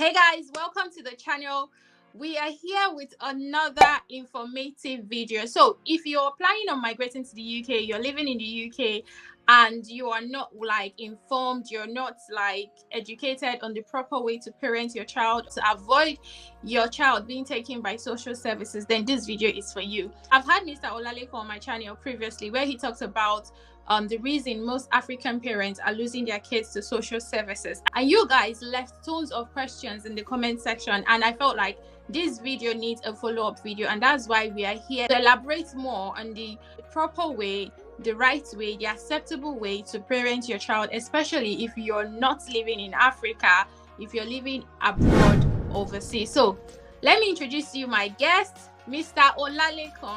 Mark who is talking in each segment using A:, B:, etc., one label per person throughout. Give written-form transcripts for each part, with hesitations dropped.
A: Hey guys, welcome to the channel. We are here with another informative video. So if you're planning on migrating to the UK, you're living in the UK and you are not informed, you're not educated on the proper way to parent your child to avoid your child being taken by social services, then this video is for you. I've had Mr. Olaleko on my channel previously where he talks about the reason most African parents are losing their kids to social services, and you guys left tons of questions in the comment section, and I felt like this video needs a follow-up video, and that's why we are here to elaborate more on the proper way, the right way, the acceptable way to parent your child, especially if you're not living in Africa, if you're living abroad, overseas. So let me introduce you my guest, Mr. Olaleko.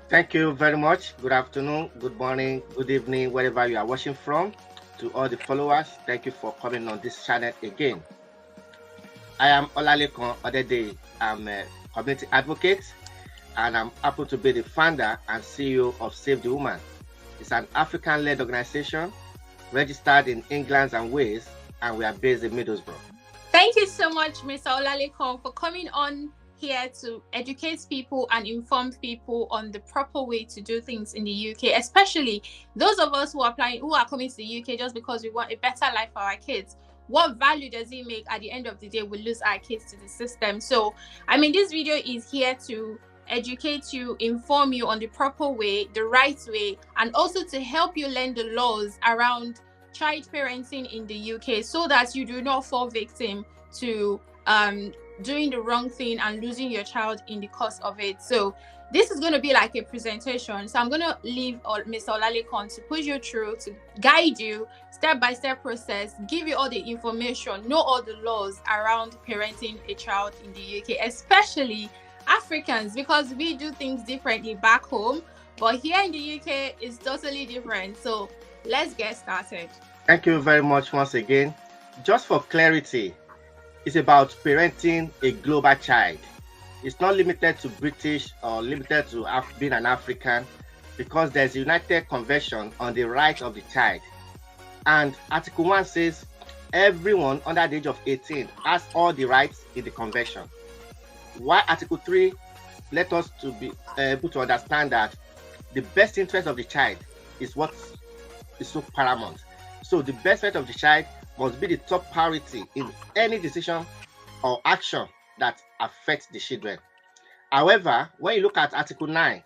B: Thank you very much. Good afternoon, good morning, good evening, wherever you are watching from. To all the followers, thank you for coming on this channel again. I am Olaleko Odede. I'm a community advocate and I'm happy to be the founder and CEO of Save the Woman. It's an African-led organization registered in England and Wales, and we are based in Middlesbrough.
A: Thank you so much, Mr. Olaleko, for coming on here to educate people and inform people on the proper way to do things in the UK, especially those of us who are coming to the UK just because we want a better life for our kids. What value does it make at the end of the day we lose our kids to the system? So I mean, this video is here to educate you, inform you on the proper way, the right way, and also to help you learn the laws around child parenting in the UK so that you do not fall victim to doing the wrong thing and losing your child in the course of it. So this is going to be like a presentation, so I'm going to leave Mr. Olaleko to push you through, to guide you step-by-step process, give you all the information, know all the laws around parenting a child in the UK, especially Africans, because we do things differently back home, but here in the UK it's totally different. So let's get started.
B: Thank you very much once again. Just for clarity, it's about parenting a global child. It's not limited to British or limited to being an African, because there's a United Convention on the Rights of the Child. And Article 1 says everyone under the age of 18 has all the rights in the convention. While Article 3 let us to be able to understand that the best interest of the child is what is so paramount. So the best interest of the child must be the top priority in any decision or action that affects the children. However, when you look at Article 9,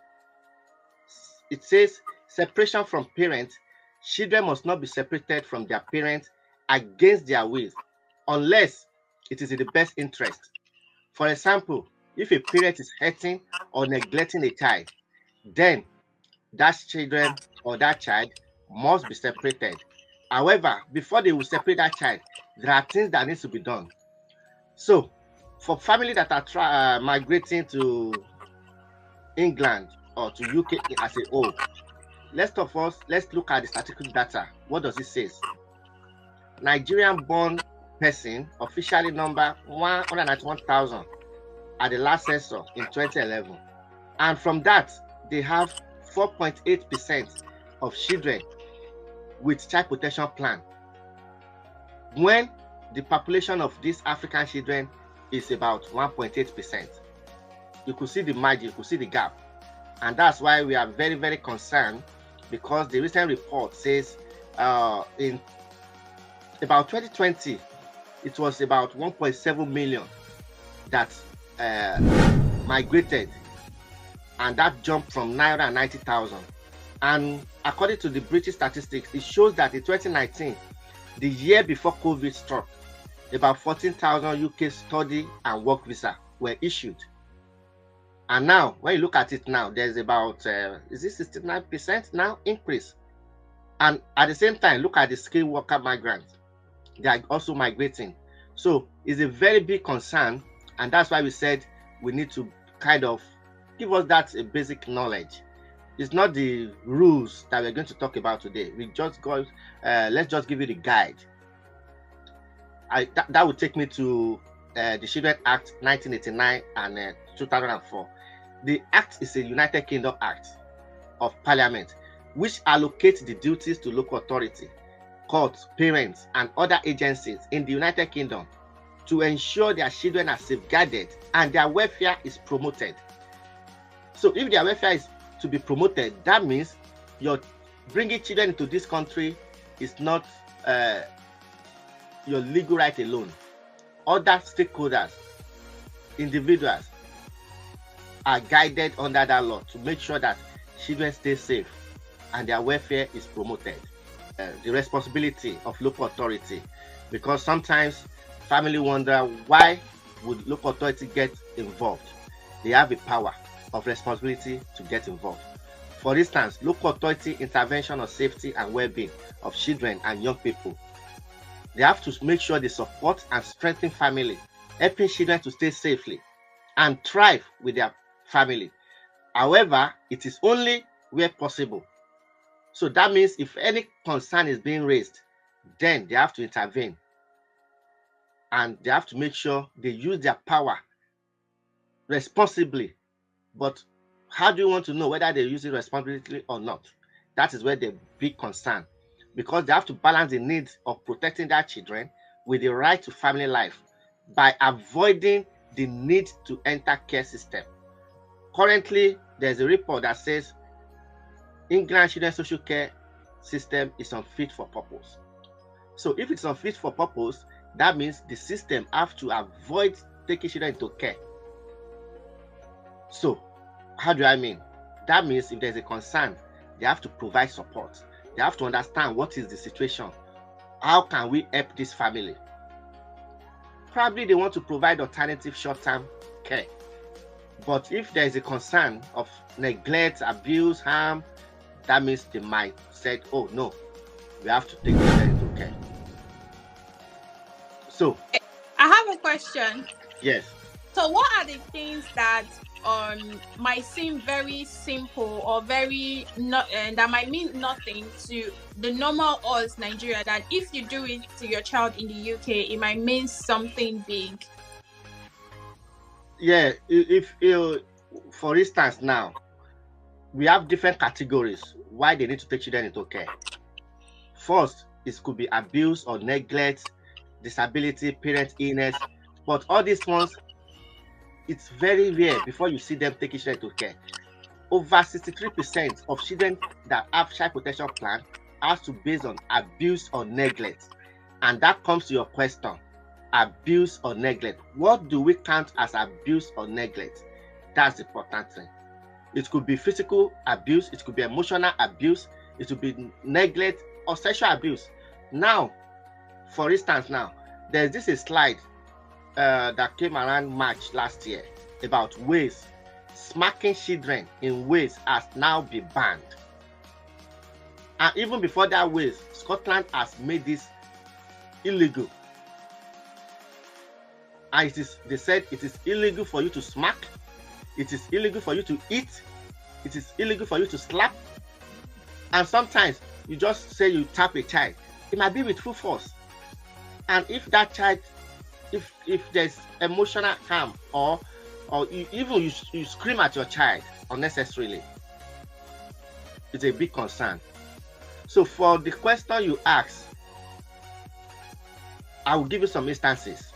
B: it says separation from parents. Children must not be separated from their parents against their will, unless it is in the best interest. For example, if a parent is hurting or neglecting a child, then that children or that child must be separated. However, before they will separate that child, there are things that need to be done. So, for families that are migrating to England or to UK as a whole, let's look at the statistical data. What does it say? Nigerian-born person officially number 191,000 at the last census in 2011, and from that they have 4.8% of children with child protection plan, when the population of these African children is about 1.8%. You could see the margin, you could see the gap, and that's why we are very, very concerned, because the recent report says in about 2020 it was about 1.7 million that migrated, and that jumped from 990,000. And according to the British statistics, it shows that in 2019, the year before COVID struck, about 14,000 UK study and work visa were issued. And now, when you look at it now, there's about, is it 69% now increase? And at the same time, look at the skilled worker migrants. They are also migrating. So it's a very big concern. And that's why we said we need to kind of give us that basic knowledge. It's not the rules that we're going to talk about today. We just got, let's just give you the guide. That would take me to the Children Act 1989 and 2004. The Act is a United Kingdom Act of Parliament, which allocates the duties to local authority, courts, parents, and other agencies in the United Kingdom to ensure their children are safeguarded and their welfare is promoted. So if their welfare is to be promoted, that means your bringing children into this country is not your legal right alone. Other stakeholders, individuals, are guided under that law to make sure that children stay safe and their welfare is promoted. The responsibility of local authority, because sometimes family wonder, why would local authority get involved? They have a power of responsibility to get involved. For instance, local authority intervention on safety and well-being of children and young people. They have to make sure they support and strengthen family, helping children to stay safely and thrive with their family. However, it is only where possible. So that means if any concern is being raised, then they have to intervene. And they have to make sure they use their power responsibly. But how do you want to know whether they use it responsibly or not? That is where the big concern. Because they have to balance the needs of protecting their children with the right to family life by avoiding the need to enter care system. Currently, there's a report that says England children's social care system is unfit for purpose. So if it's unfit for purpose, that means the system have to avoid taking children into care. So how do I mean? That means if there's a concern, they have to provide support. They have to understand what is the situation. How can we help this family? Probably they want to provide alternative short-term care. But if there is a concern of neglect, abuse, harm, that means they might say, oh no, we have to take children into care. So
A: I have a question.
B: Yes.
A: So what are the things that might seem very simple or very not, that might mean nothing to the normal us Nigeria, that if you do it to your child in the UK, it might mean something big?
B: Yeah, if for instance now, we have different categories why they need to take children into care. First, it could be abuse or neglect, disability, parent illness, but all these ones, it's very rare before you see them taking children to care. Over 63% of children that have child protection plan has to base on abuse or neglect. And that comes to your question, abuse or neglect. What do we count as abuse or neglect? That's the important thing. It could be physical abuse, it could be emotional abuse, it could be neglect or sexual abuse. Now, for instance, now there's this slide that came around March last year about ways smacking children in ways has now been banned. And even before that ways, Scotland has made this illegal. And they said it is illegal for you to smack, it is illegal for you to eat, it is illegal for you to slap. And sometimes you just say you tap a child, it might be with full force. And if that child, if there's emotional harm or even you scream at your child unnecessarily, it's a big concern. So for the question you asked, I will give you some instances,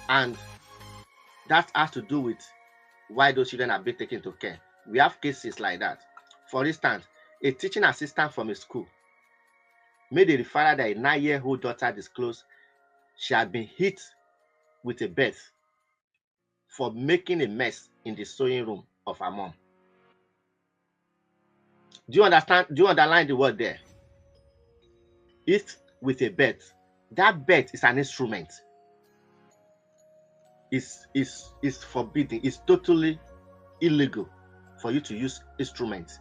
B: and that has to do with why those children are being taken to care. We have cases like that. For instance, a teaching assistant from a school made a referral that a 9-year-old daughter disclosed she had been hit with a bat for making a mess in the sewing room of her mom. Do you understand? Do you underline the word there? Hit with a bat. That bat is an instrument. Is forbidden. It's totally illegal for you to use instruments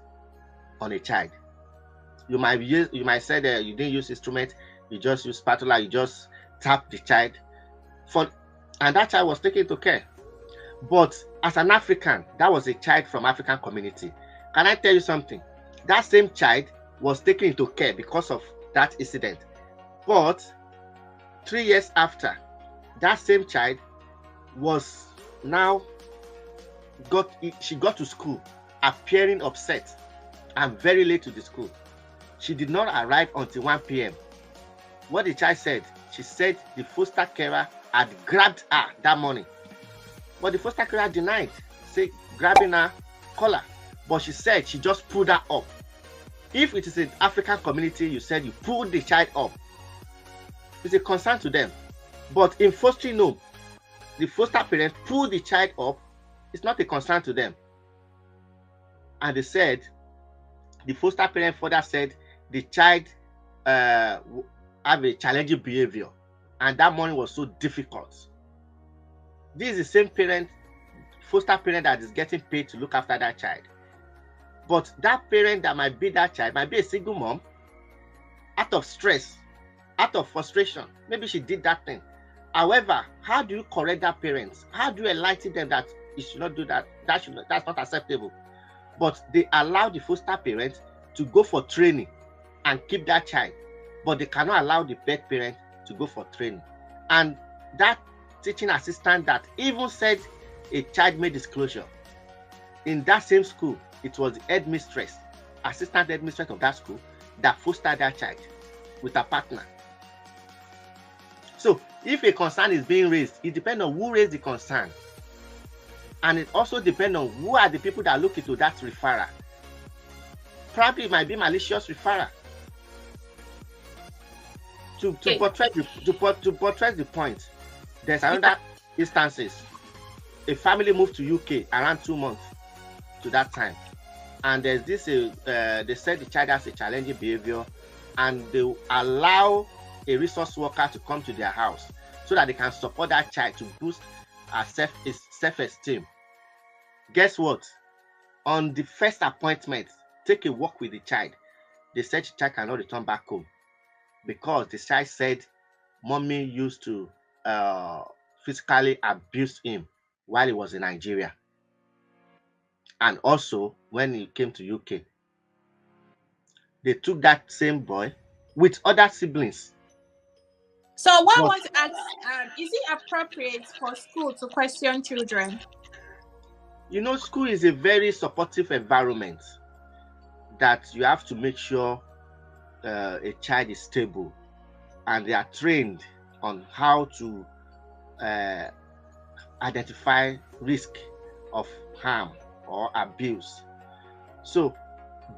B: on a child. You might say that you didn't use instrument, you just use spatula, you just tap the child, and that child was taken to care. But as an African, that was a child from African community. Can I tell you something? That same child was taken into care because of that incident. But 3 years after, that same child was now she got to school appearing upset and very late to the school. She did not arrive until 1 p.m. What the child said, she said the foster carer had grabbed her that morning. But the foster carer denied, say grabbing her collar. But she said she just pulled her up. If it is an African community, you said you pulled the child up, it's a concern to them. But in fostering home, the foster parent pulled the child up, it's not a concern to them. And they said, the foster parent further said the child have a challenging behavior, and that morning was so difficult. This is the same parent, foster parent, that is getting paid to look after that child. But that parent that might be that child might be a single mom, out of stress, out of frustration. Maybe she did that thing. However, how do you correct that parent? How do you enlighten them that you should not do that? That's not acceptable. But they allow the foster parent to go for training and keep that child. But they cannot allow the pet parent to go for training. And that teaching assistant that even said a child made disclosure, in that same school, it was the headmistress, assistant headmistress of that school, that fostered that child with a partner. So if a concern is being raised, it depends on who raised the concern. And it also depends on who are the people that look into that referral. Probably it might be malicious referral. To portray the point, there's another instances. A family moved to UK around 2 months to that time. And there's this, they said the child has a challenging behavior, and they allow a resource worker to come to their house so that they can support that child to boost his self-esteem. Guess what? On the first appointment, take a walk with the child. They said the child cannot return back home because the child said mommy used to physically abuse him while he was in Nigeria. And also when he came to UK, they took that same boy with other siblings.
A: So what I want to ask, is it appropriate for school to question children?
B: You know, school is a very supportive environment that you have to make sure a child is stable and they are trained on how to identify risk of harm or abuse. So,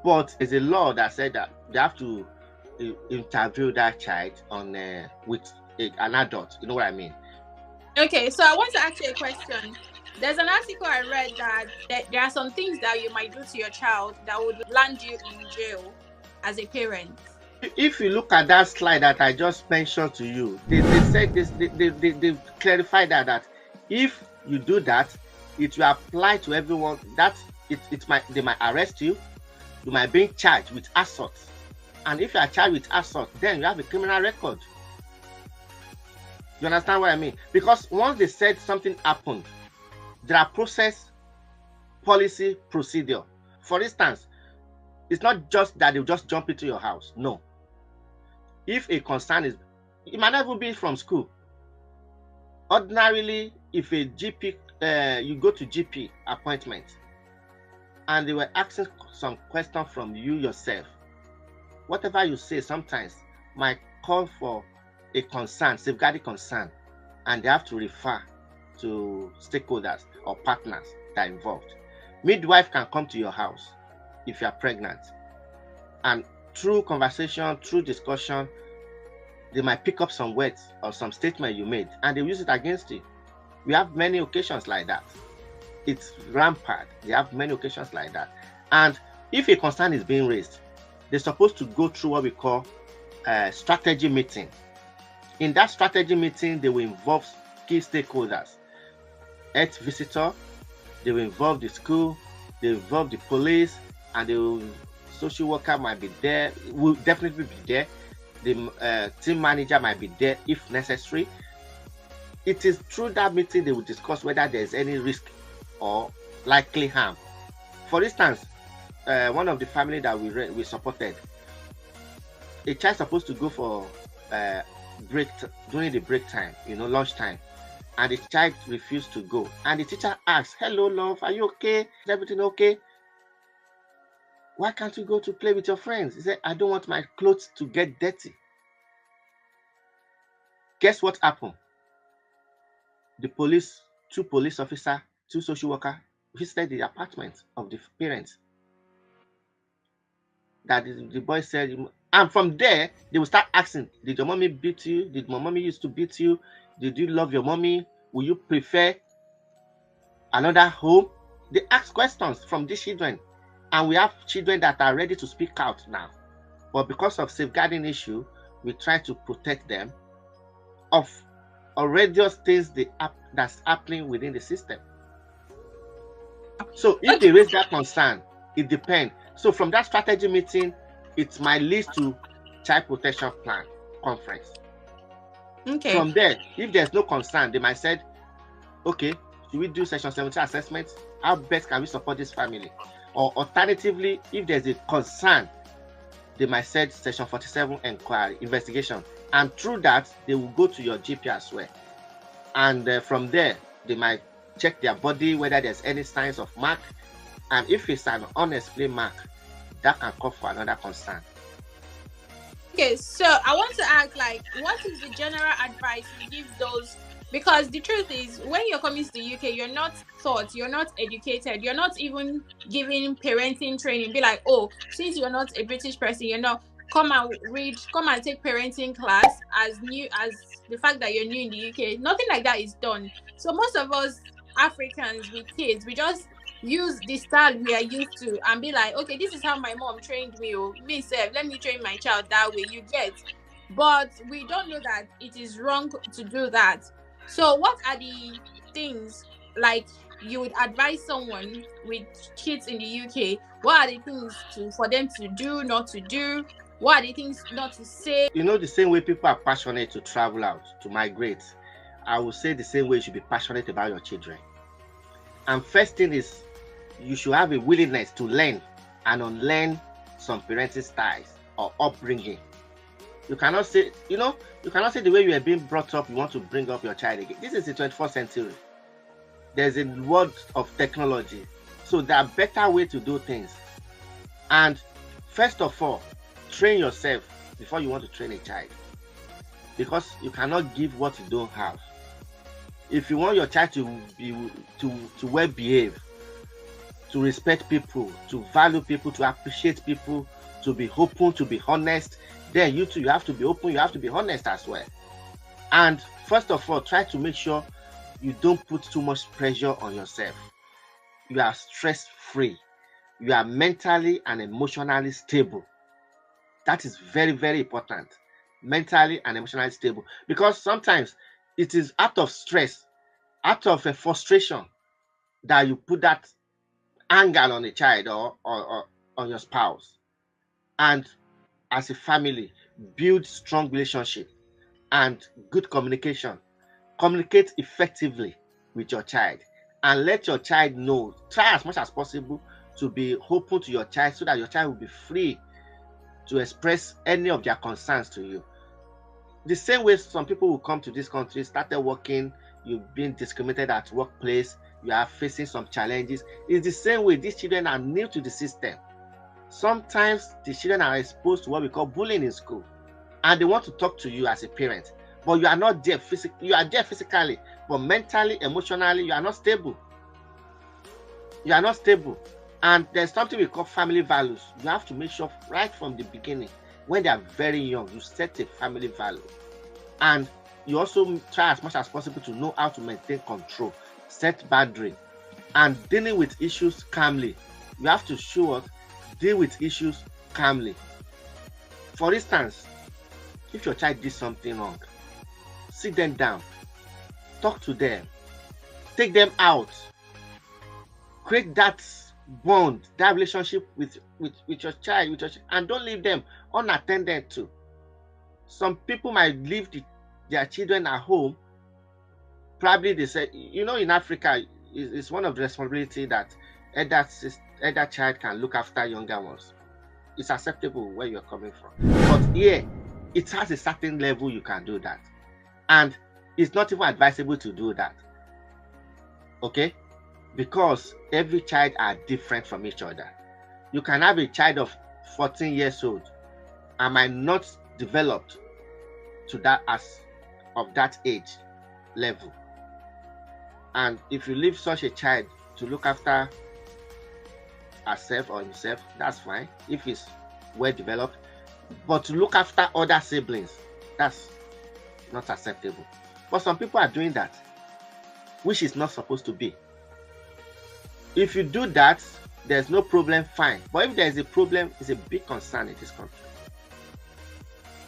B: but there's a law that said that they have to interview that child on with an adult. You know what I mean?
A: Okay, so I want to ask you a question. There's an article I read that there are some things that you might do to your child that would land you in jail as a parent.
B: If you look at that slide that I just mentioned to you, they said this, they clarified that if you do that, it will apply to everyone. That they might arrest you. You might be charged with assault. And if you are charged with assault, then you have a criminal record. You understand what I mean? Because once they said something happened, there are process, policy, procedure. For instance, it's not just that they'll just jump into your house. No. If a concern is, it might not even be from school. Ordinarily, if a GP, you go to GP appointment, and they were asking some question from you yourself, whatever you say sometimes might call for a concern, safeguarding concern, and they have to refer to stakeholders or partners that are involved. Midwife can come to your house if you are pregnant, and through conversation, through discussion, they might pick up some words or some statement you made, and they use it against you. We have many occasions like that. It's rampant. They have many occasions like that. And if a concern is being raised, they're supposed to go through what we call a strategy meeting. In that strategy meeting, they will involve key stakeholders, health visitor, they will involve the school, they will involve the police, and the social worker might be there, will definitely be there. The team manager might be there if necessary. It is through that meeting they will discuss whether there's any risk or likely harm. For instance, one of the family that we supported, a child supposed to go for break during the break time, lunch time, and the child refused to go. And the teacher asked, "Hello, love, are you okay? Is everything okay? Why can't you go to play with your friends?" He said, "I don't want my clothes to get dirty." Guess what happened? the police, 2 police officers, 2 social workers visited the apartment of the parents. That the boy said, and from there they will start asking, did your mommy beat you? Did my mommy used to beat you? Did you love your mommy? Will you prefer another home? They ask questions from these children, and we have children that are ready to speak out now. But because of safeguarding issue, we try to protect them of outrageous things that's happening within the system. So if they raise that concern, it depends. So from that strategy meeting, it might lead to child protection plan conference.
A: Okay.
B: From there, if there's no concern, they might say, okay, should we do section 70 assessment? How best can we support this family? Or alternatively, if there's a concern, they might say section 47 inquiry investigation, and through that they will go to your GP as well. And from there, they might check their body whether there's any signs of mark, and if it's an unexplained mark, that can call for another concern.
A: Okay, so I want to ask, like, what is the general advice you give those? Because the truth is, when you're coming to the UK, you're not taught, you're not educated, you're not even given parenting training. Be like, oh, since you're not a British person, you're not, come and take parenting class as the fact that you're new in the UK. Nothing like that is done. So most of us Africans with kids, we just use the style we are used to and be like, okay, this is how my mom trained me, or me self, let me train my child that way, you get. But we don't know that it is wrong to do that. So what are the things, like, you would advise someone with kids in the UK? What are the things for them to do, not to do? What are the things not to say?
B: You know, the same way people are passionate to travel out, to migrate, I would say the same way you should be passionate about your children. And first thing is, you should have a willingness to learn and unlearn some parenting styles or upbringing. You cannot say, the way you are being brought up, you want to bring up your child again. This is the 21st century. There's a world of technology. So there are better ways to do things. And first of all, train yourself before you want to train a child. Because you cannot give what you don't have. If you want your child to well behave, to respect people, to value people, to appreciate people, to be open, to be honest, then you too, you have to be open, you have to be honest as well. And first of all, try to make sure you don't put too much pressure on yourself. You are stress-free. You are mentally and emotionally stable. That is very, very important. Mentally and emotionally stable. Because sometimes it is out of stress, out of a frustration, that you put that anger on a child or on your spouse. And as a family, build strong relationship and good communication. Communicate effectively with your child and let your child know. Try as much as possible to be open to your child so that your child will be free to express any of their concerns to you. The same way some people will come to this country, started working, you've been discriminated at workplace, you are facing some challenges. It's the same way these children are new to the system. Sometimes the children are exposed to what we call bullying in school, and they want to talk to you as a parent, but you are not there physically. You are there physically, but mentally, emotionally, you are not stable. You are not stable. And there's something we call family values. You have to make sure right from the beginning, when they are very young, you set a family value. And you also try as much as possible to know how to maintain control, set boundary, and dealing with issues calmly. You have to deal with issues calmly. For instance, if your child did something wrong, sit them down, talk to them, take them out, create that bond, that relationship with your child, and don't leave them unattended to. Some people might leave their children at home. Probably they say, in Africa, it's one of the responsibility that elder child can look after younger ones. It's acceptable where you're coming from. But here, it has a certain level you can do that. And it's not even advisable to do that. Okay? Because every child are different from each other. You can have a child of 14 years old and might not developed to that of that age level. And if you leave such a child to look after herself or himself, that's fine if he's well developed. But to look after other siblings, that's not acceptable. But some people are doing that, which is not supposed to be. If you do that, there's no problem, fine. But if there is a problem, it's a big concern in this country.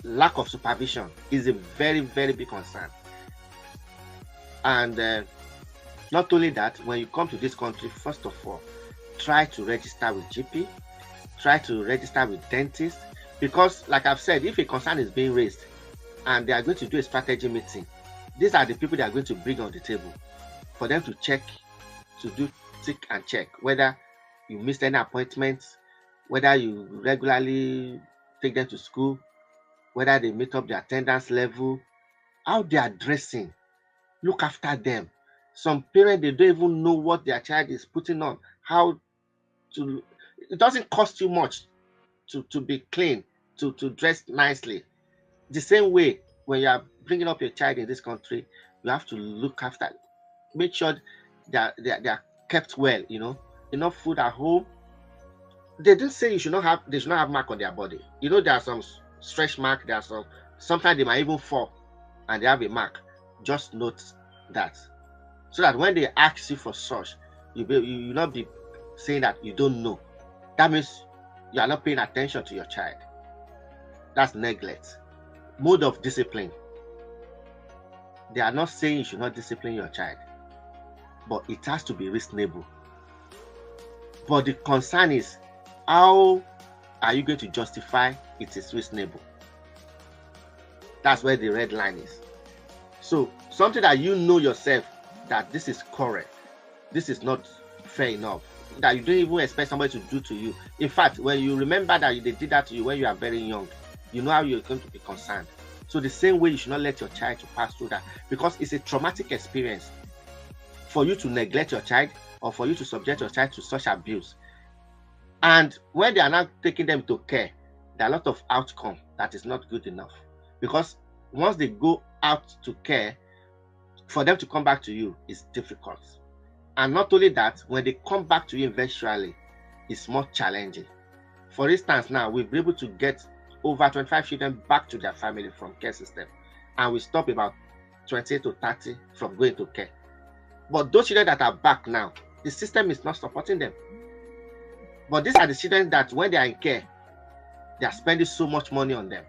B: Lack of supervision is a very, very big concern. And not only that, when you come to this country, first of all, try to register with GP, try to register with dentist, because like I've said, if a concern is being raised and they are going to do a strategy meeting, these are the people they are going to bring on the table for them to check, to do tick and check whether you missed any appointments, whether you regularly take them to school, whether they meet up the attendance level, how they are dressing, look after them. Some parents, they don't even know what their child is putting on, how to, it doesn't cost you much to be clean, to dress nicely. The same way, when you are bringing up your child in this country, you have to look after, make sure they are kept well, enough food at home. They didn't say they should not have mark on their body. There are some stretch mark, there are sometimes they might even fall and they have a mark. Just note that, so that when they ask you for such, you will not be saying that you don't know. That means you are not paying attention to your child. That's neglect. Mode of discipline. They are not saying you should not discipline your child, but it has to be reasonable. But the concern is, how are you going to justify it is reasonable? That's where the red line is. So something that you know yourself that this is correct, this is not fair enough, that you don't even expect somebody to do to you. In fact, when you remember that they did that to you when you are very young, you know how you're going to be concerned. So the same way, you should not let your child to pass through that, because it's a traumatic experience for you to neglect your child or for you to subject your child to such abuse. And when they are not taking them to care, there are a lot of outcome that is not good enough, because once they go out to care, for them to come back to you is difficult. And not only that, when they come back to you eventually, it's more challenging. For instance, now we've been able to get over 25 children back to their family from care system, and we stop about 28 to 30 from going to care. But those children that are back now, the system is not supporting them. But these are the children that when they are in care, they are spending so much money on them.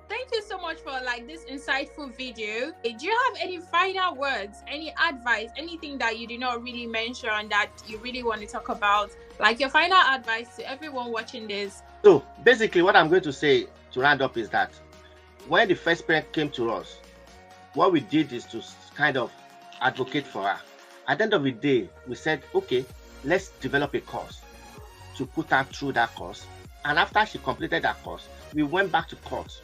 A: Thank you so much for this insightful video. Do you have any final words, any advice, anything that you did not really mention that you really want to talk about? Like your final advice to everyone watching this.
B: So basically what I'm going to say to round up is that when the first parent came to us, what we did is to kind of advocate for her. At the end of the day, we said, okay, let's develop a course to put her through that course. And after she completed that course, we went back to court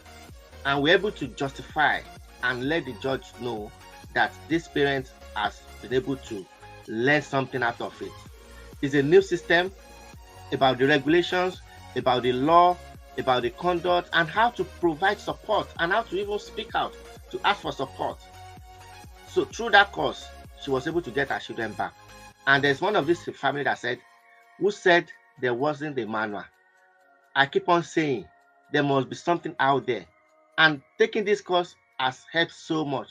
B: and we're able to justify and let the judge know that this parent has been able to learn something out of it. It's a new system about the regulations, about the law, about the conduct, and how to provide support and how to even speak out to ask for support. So through that course, she was able to get her children back. And there's one of this family that said, who said there wasn't a manual? I keep on saying there must be something out there. And taking this course has helped so much.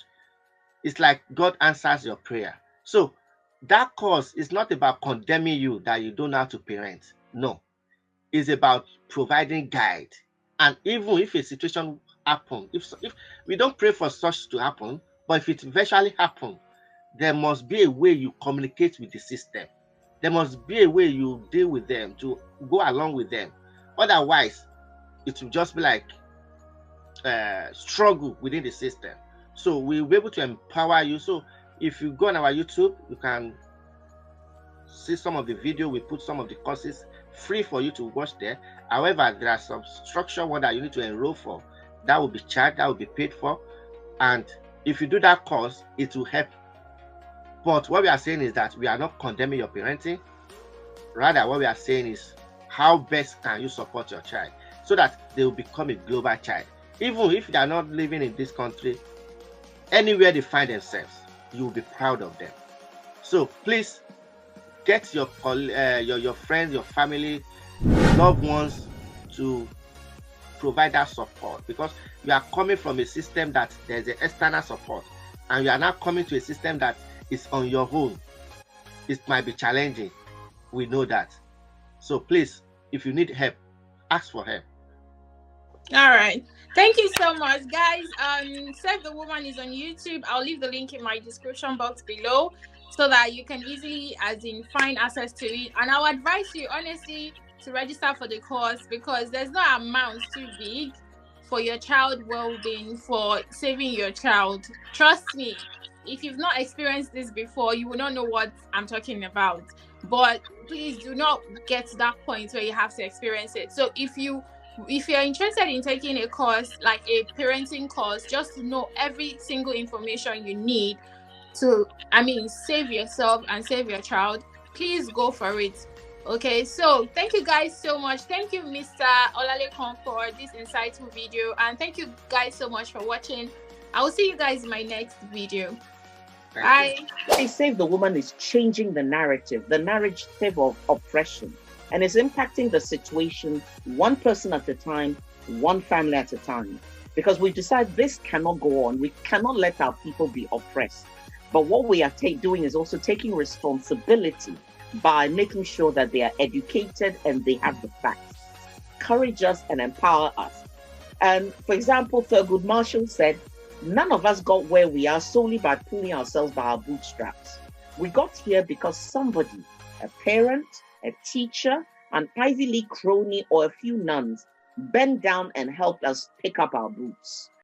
B: It's like God answers your prayer. So that course is not about condemning you that you don't know how to parent. No. It's about providing guide. And even if a situation happens, if we don't pray for such to happen, but if it eventually happens, there must be a way you communicate with the system. There must be a way you deal with them, to go along with them. Otherwise, it will just be like struggle within the system. So we'll be able to empower you. So if you go on our YouTube, you can see some of the video. We put some of the courses free for you to watch there. However, there are some structured one that you need to enroll for. That will be charged, that will be paid for. And if you do that course, it will help. But what we are saying is that we are not condemning your parenting. Rather, what we are saying is how best can you support your child so that they will become a global child. Even if they are not living in this country, anywhere they find themselves, you will be proud of them. So please get your friends, your family, loved ones to provide that support, because you are coming from a system that there's an external support, and you are now coming to a system that is on your own. It might be challenging. We know that. So please, if you need help, ask for help.
A: All right. Thank you so much, guys. Save the Woman is on YouTube. I'll leave the link in my description box below so that you can easily, find access to it. And I'll advise you, honestly, to register for the course, because there's no amount too big for your child well-being, for saving your child. Trust me, if you've not experienced this before, you will not know what I'm talking about. But please do not get to that point where you have to experience it. So if you're interested in taking a course, like a parenting course, just to know every single information you need to, save yourself and save your child, please go for it. Okay, so thank you guys so much. Thank you, Mr. Olalekan, for this insightful video, and thank you guys so much for watching. I will see you guys in my next video. Bye.
C: Save the Woman is changing the narrative of oppression, and is impacting the situation one person at a time, one family at a time. Because we decide this cannot go on. We cannot let our people be oppressed. But what we are doing is also taking responsibility by making sure that they are educated and they have the facts. Encourage us and empower us. And for example, Thurgood Marshall said, none of us got where we are solely by pulling ourselves by our bootstraps. We got here because somebody, a parent, a teacher, an Ivy League crony, or a few nuns, bent down and helped us pick up our boots.